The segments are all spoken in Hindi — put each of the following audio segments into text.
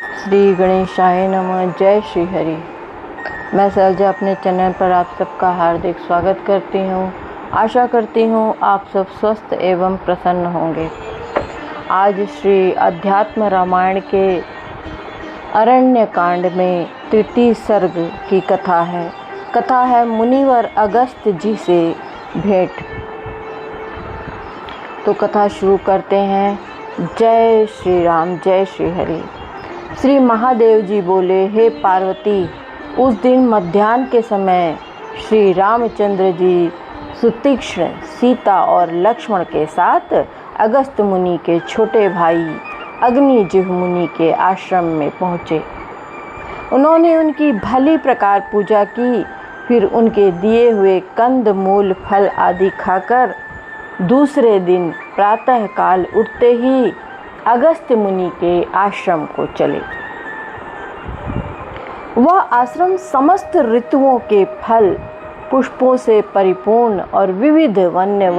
श्री गणेशाय नमः। जय श्री हरि। मैं सलजा अपने चैनल पर आप सबका हार्दिक स्वागत करती हूँ। आशा करती हूँ आप सब स्वस्थ एवं प्रसन्न होंगे। आज श्री अध्यात्म रामायण के अरण्य कांड में तृतीय सर्ग की कथा है। कथा है मुनिवर अगस्त जी से भेंट। तो कथा शुरू करते हैं। जय श्री राम, जय श्री हरि। श्री महादेव जी बोले, हे पार्वती, उस दिन मध्याह्न के समय श्री रामचंद्र जी सुतीक्ष्ण, सीता और लक्ष्मण के साथ अगस्त मुनि के छोटे भाई अग्निजिह्व मुनि के आश्रम में पहुँचे। उन्होंने उनकी भली प्रकार पूजा की, फिर उनके दिए हुए कंद मूल फल आदि खाकर दूसरे दिन प्रातः काल उठते ही अगस्त मुनि के आश्रम को चले। वह आश्रम समस्त ऋतुओं के फल पुष्पों से परिपूर्ण और विविध वन्य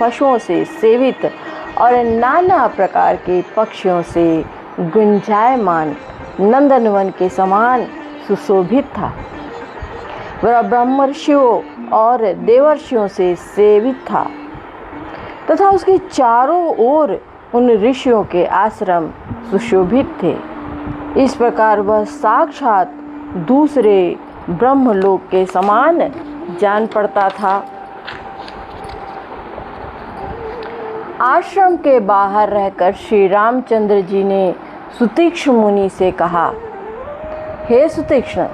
पशुओं से सेवित और नाना प्रकार के पक्षियों से गुंजायमान नंदनवन के समान सुशोभित था। वह ब्रह्मर्षियों और देवर्षियों से सेवित था तथा उसके चारों ओर उन ऋषियों के आश्रम सुशोभित थे। इस प्रकार वह साक्षात दूसरे ब्रह्मलोक के समान जान पड़ता था। आश्रम के बाहर रहकर श्री रामचंद्र जी ने सुतीक्ष्ण मुनि से कहा, हे सुतीक्ष्ण,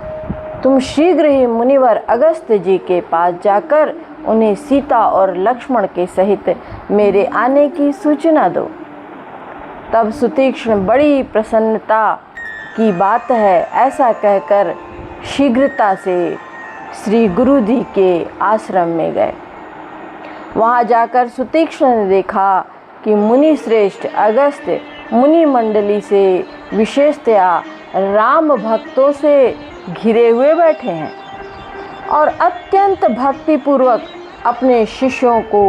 तुम शीघ्र ही मुनिवर अगस्त जी के पास जाकर उन्हें सीता और लक्ष्मण के सहित मेरे आने की सूचना दो। तब सुतीक्ष्ण बड़ी प्रसन्नता की बात है ऐसा कहकर शीघ्रता से श्री गुरु जी के आश्रम में गए। वहां जाकर सुतीक्ष्ण ने देखा कि मुनि श्रेष्ठ अगस्त मुनि मंडली से विशेषतया राम भक्तों से घिरे हुए बैठे हैं और अत्यंत भक्तिपूर्वक अपने शिष्यों को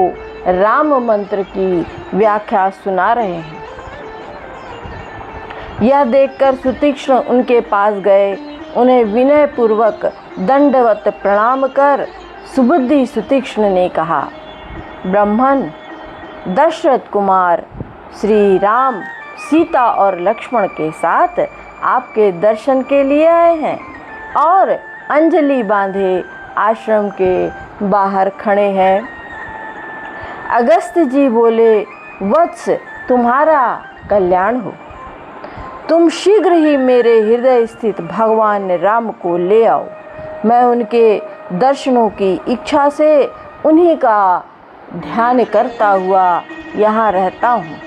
राम मंत्र की व्याख्या सुना रहे हैं। यह देखकर सुतीक्ष्ण उनके पास गए। उन्हें विनय पूर्वक दंडवत प्रणाम कर सुबुद्धि सुतीक्ष्ण ने कहा, ब्राह्मण दशरथ कुमार श्री राम सीता और लक्ष्मण के साथ आपके दर्शन के लिए आए हैं और अंजलि बांधे आश्रम के बाहर खड़े हैं। अगस्त जी बोले, वत्स, तुम्हारा कल्याण हो। तुम शीघ्र ही मेरे हृदय स्थित भगवान राम को ले आओ। मैं उनके दर्शनों की इच्छा से उन्हीं का ध्यान करता हुआ यहाँ रहता हूँ।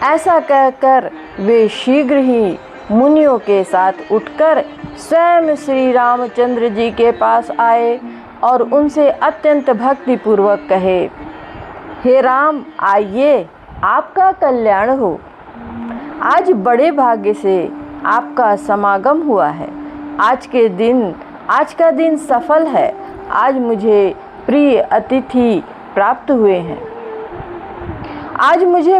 ऐसा कहकर वे शीघ्र ही मुनियों के साथ उठकर स्वयं श्री रामचंद्र जी के पास आए और उनसे अत्यंत भक्तिपूर्वक कहे, हे राम, आइए, आपका कल्याण हो। आज बड़े भाग्य से आपका समागम हुआ है। आज का दिन सफल है। आज मुझे प्रिय अतिथि प्राप्त हुए हैं।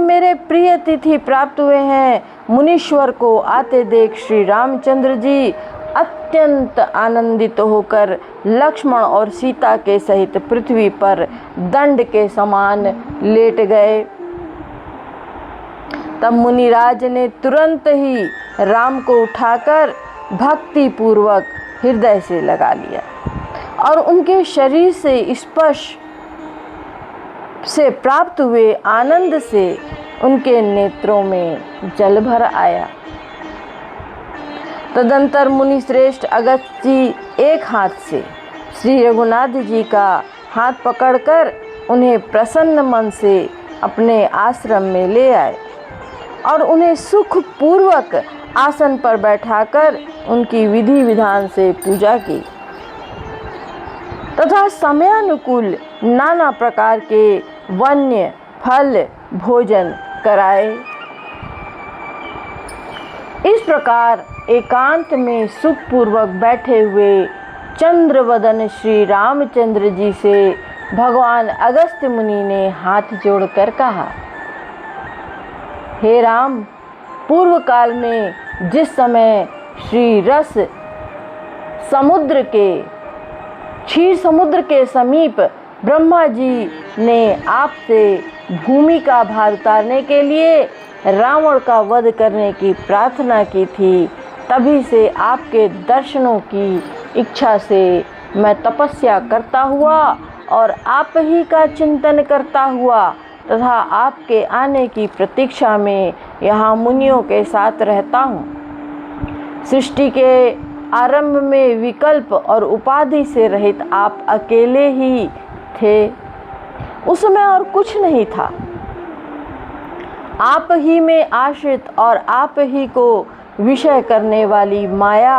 मेरे प्रिय अतिथि प्राप्त हुए हैं। मुनीश्वर को आते देख श्री रामचंद्र जी अत्यंत आनंदित होकर लक्ष्मण और सीता के सहित पृथ्वी पर दंड के समान लेट गए। तब मुनिराज ने तुरंत ही राम को उठाकर भक्ति पूर्वक हृदय से लगा लिया और उनके शरीर से स्पर्श से प्राप्त हुए आनंद से उनके नेत्रों में जल भर आया। तदंतर मुनि श्रेष्ठ अगस्त जी एक हाथ से श्री रघुनाथ जी का हाथ पकड़कर उन्हें प्रसन्न मन से अपने आश्रम में ले आए और उन्हें सुख पूर्वक आसन पर बैठाकर उनकी विधि विधान से पूजा की तथा समयानुकूल नाना प्रकार के वन्य फल भोजन कराए। इस प्रकार एकांत में सुखपूर्वक बैठे हुए चंद्रवदन श्री रामचंद्र जी से भगवान अगस्त मुनि ने हाथ जोड़कर कहा, हे राम, पूर्व काल में जिस समय श्री रस समुद्र के क्षीर समुद्र के समीप ब्रह्मा जी ने आपसे भूमि का भार उतारने के लिए रावण का वध करने की प्रार्थना की थी, तभी से आपके दर्शनों की इच्छा से मैं तपस्या करता हुआ और आप ही का चिंतन करता हुआ तथा आपके आने की प्रतीक्षा में यहाँ मुनियों के साथ रहता हूँ। सृष्टि के आरंभ में विकल्प और उपाधि से रहित आप अकेले ही थे, उसमें और कुछ नहीं था। आप ही में आश्रित और आप ही को विषय करने वाली माया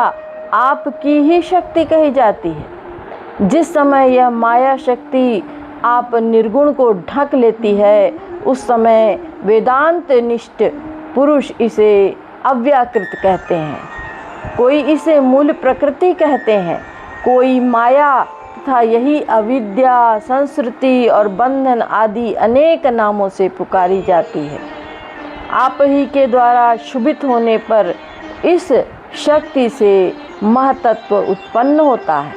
आपकी ही शक्ति कही जाती है। जिस समय यह माया शक्ति आप निर्गुण को ढक लेती है, उस समय वेदांत निष्ठ पुरुष इसे अव्याकृत कहते हैं, कोई इसे मूल प्रकृति कहते हैं, कोई माया तथा यही अविद्या, संस्कृति और बंधन आदि अनेक नामों से पुकारी जाती है। आप ही के द्वारा शुभित होने पर इस शक्ति से महतत्व उत्पन्न होता है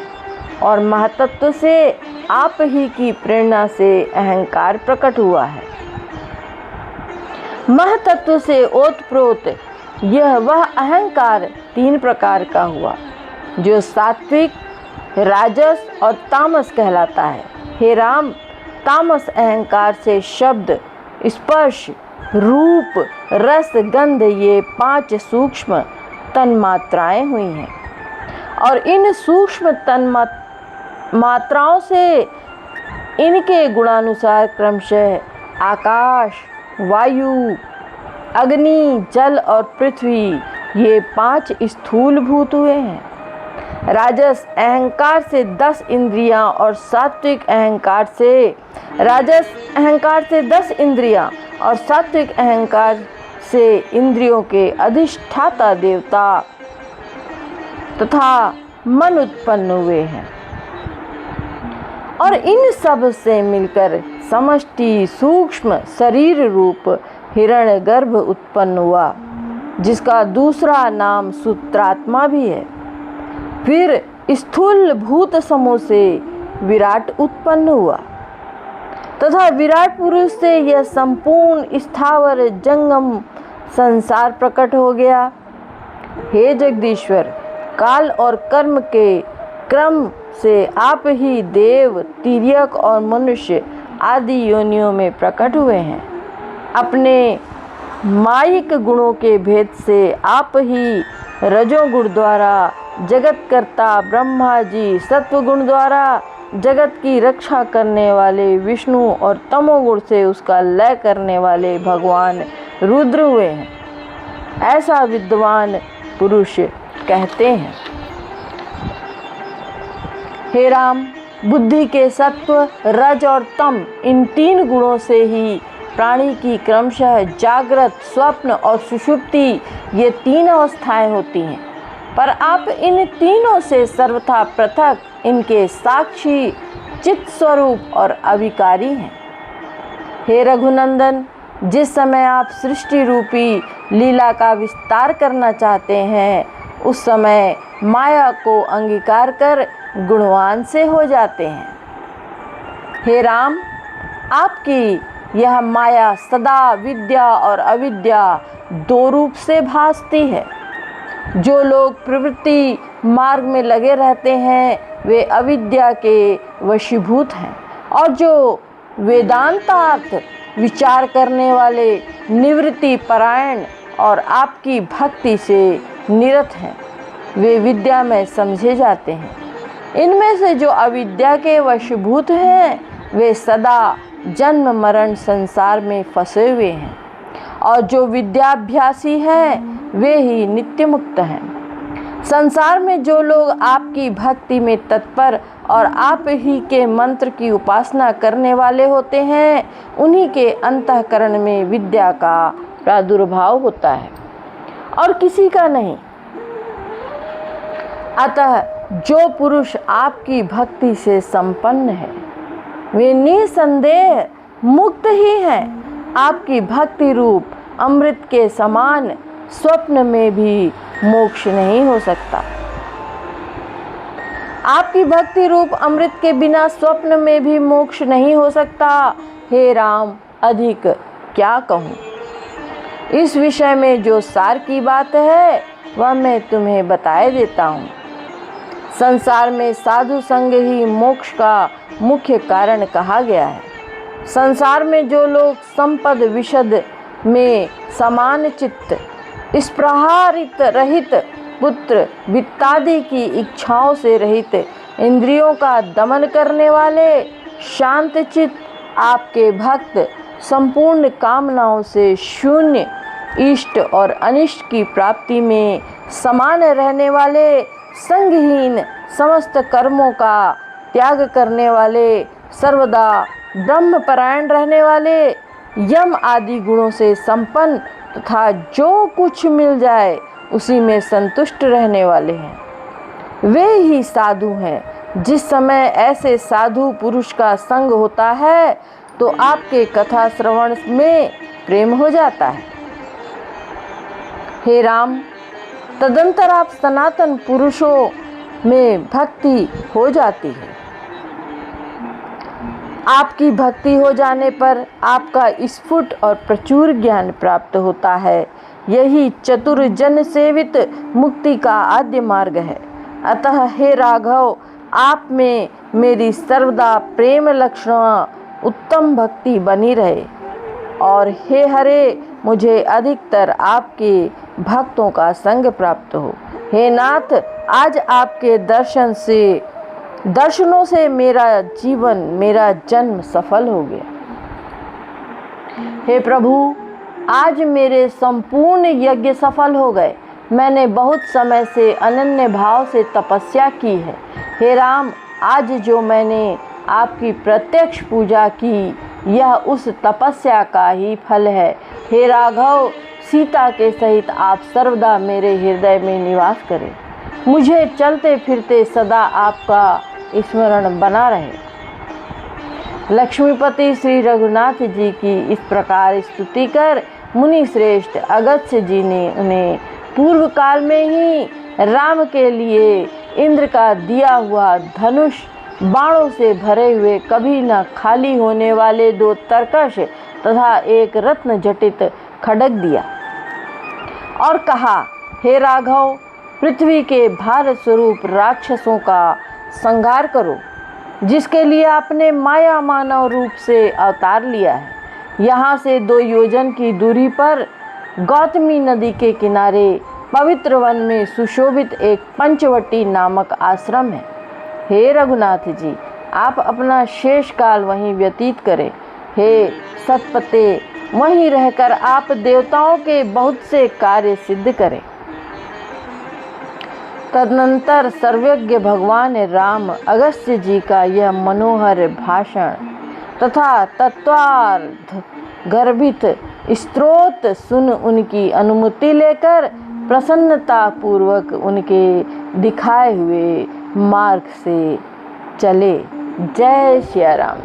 और महतत्व से आप ही की प्रेरणा से अहंकार प्रकट हुआ है। महतत्व से ओतप्रोत यह वह अहंकार 3 प्रकार का हुआ, जो सात्विक, राजस और तामस कहलाता है। हे राम, तामस अहंकार से शब्द, स्पर्श, रूप, रस, गंध ये 5 सूक्ष्म तन्मात्राएं हुई हैं और इन सूक्ष्म तन्मात्राओं से इनके गुणानुसार क्रमशः आकाश, वायु, अग्नि, जल और पृथ्वी ये 5 स्थूल भूत हुए हैं। राजस अहंकार से 10 इंद्रियां और सात्विक अहंकार से 10 इंद्रियां और सात्विक अहंकार से इंद्रियों के अधिष्ठाता देवता तथा मन उत्पन्न हुए हैं और इन सब से मिलकर समष्टि सूक्ष्म शरीर रूप हिरण्यगर्भ उत्पन्न हुआ, जिसका दूसरा नाम सूत्रात्मा भी है। फिर स्थूल भूत समूह से विराट उत्पन्न हुआ तथा विराट पुरुष से यह संपूर्ण स्थावर जंगम संसार प्रकट हो गया। हे जगदीश्वर, काल और कर्म के क्रम से आप ही देव, तिर्यक और मनुष्य आदि योनियों में प्रकट हुए हैं। अपने मायिक गुणों के भेद से आप ही रजोगुण द्वारा जगत कर्ता ब्रह्मा जी, सत्वगुण द्वारा जगत की रक्षा करने वाले विष्णु और तमोगुण से उसका लय करने वाले भगवान रुद्र हुए हैं, ऐसा विद्वान पुरुष कहते हैं। हे राम, बुद्धि के सत्व, रज और तम इन 3 गुणों से ही प्राणी की क्रमशः जागृत, स्वप्न और सुषुप्ति ये 3 अवस्थाएं होती हैं, पर आप इन तीनों से सर्वथा पृथक, इनके साक्षी, चित्त स्वरूप और अविकारी हैं। हे रघुनंदन, जिस समय आप सृष्टि रूपी लीला का विस्तार करना चाहते हैं, उस समय माया को अंगीकार कर गुणवान से हो जाते हैं। हे राम, आपकी यह माया सदा विद्या और अविद्या 2 रूप से भासती है। जो लोग प्रवृत्ति मार्ग में लगे रहते हैं वे अविद्या के वशीभूत हैं और जो वेदांतार्थ विचार करने वाले निवृत्ति परायण और आपकी भक्ति से निरत हैं, वे विद्या में समझे जाते हैं। इनमें से जो अविद्या के वशीभूत हैं वे सदा जन्म मरण संसार में फंसे हुए हैं और जो विद्याभ्यासी हैं वे ही नित्य मुक्त हैं। संसार में जो लोग आपकी भक्ति में तत्पर और आप ही के मंत्र की उपासना करने वाले होते हैं, उन्हीं के अंतःकरण में विद्या का प्रादुर्भाव होता है और किसी का नहीं। अतः जो पुरुष आपकी भक्ति से संपन्न है वे निसंदेह मुक्त ही हैं। आपकी भक्ति रूप अमृत के समान स्वप्न में भी मोक्ष नहीं हो सकता। आपकी भक्ति रूप अमृत के बिना स्वप्न में भी मोक्ष नहीं हो सकता। हे राम, अधिक क्या कहूँ। इस विषय में जो सार की बात है वह मैं तुम्हें बताए देता हूँ। संसार में साधु संग ही मोक्ष का मुख्य कारण कहा गया है। संसार में जो लोग संपद विशद में समान चित्त, स्पृहारित रहित, पुत्र वित्तादि की इच्छाओं से रहित, इंद्रियों का दमन करने वाले, शांत चित्त, आपके भक्त, संपूर्ण कामनाओं से शून्य, इष्ट और अनिष्ट की प्राप्ति में समान रहने वाले, संगहीन, समस्त कर्मों का त्याग करने वाले, सर्वदा ब्रह्मपरायण रहने वाले, यम आदि गुणों से संपन्न तथा जो कुछ मिल जाए उसी में संतुष्ट रहने वाले हैं। वे ही साधु हैं। जिस समय ऐसे साधु पुरुष का संग होता है तो आपके कथा श्रवण में प्रेम हो जाता है। हे राम, तदंतर आप सनातन पुरुषों में भक्ति हो जाती है। आपकी भक्ति हो जाने पर आपका स्फुट और प्रचुर ज्ञान प्राप्त होता है। यही चतुर जन सेवित मुक्ति का आद्य मार्ग है। अतः हे राघव, आप में मेरी सर्वदा प्रेम लक्षणा उत्तम भक्ति बनी रहे। और हे हरे, मुझे अधिकतर आपके भक्तों का संग प्राप्त हो। हे नाथ, आज आपके दर्शनों से मेरा जीवन, मेरा जन्म सफल हो गया। हे प्रभु, आज मेरे संपूर्ण यज्ञ सफल हो गए। मैंने बहुत समय से अनन्य भाव से तपस्या की है। हे राम, आज जो मैंने आपकी प्रत्यक्ष पूजा की, यह उस तपस्या का ही फल है। हे राघव, सीता के सहित आप सर्वदा मेरे हृदय में निवास करें। मुझे चलते फिरते सदा आपका स्मरण बना रहे। लक्ष्मीपति श्री रघुनाथ जी की इस प्रकार स्तुति कर मुनि श्रेष्ठ अगस्त्य जी ने उन्हें पूर्व काल में ही राम के लिए इंद्र का दिया हुआ धनुष, बाणों से भरे हुए, कभी न खाली होने वाले 2 तरकश तथा एक रत्न जटित खड्ग दिया और कहा, हे राघव, पृथ्वी के भार स्वरूप राक्षसों का संहार करो, जिसके लिए आपने माया मानव रूप से अवतार लिया है। यहाँ से 2 योजन की दूरी पर गौतमी नदी के किनारे पवित्र वन में सुशोभित एक पंचवटी नामक आश्रम है। हे रघुनाथ जी, आप अपना शेष काल वहीं व्यतीत करें। हे सतपते, वहीं रहकर आप देवताओं के बहुत से कार्य सिद्ध करें। तदनंतर सर्वज्ञ भगवान राम अगस्त्य जी का यह मनोहर भाषण तथा तत्वार्थ गर्भित स्तोत्र सुन उनकी अनुमति लेकर प्रसन्नता पूर्वक उनके दिखाए हुए मार्ग से चले। जय श्री राम।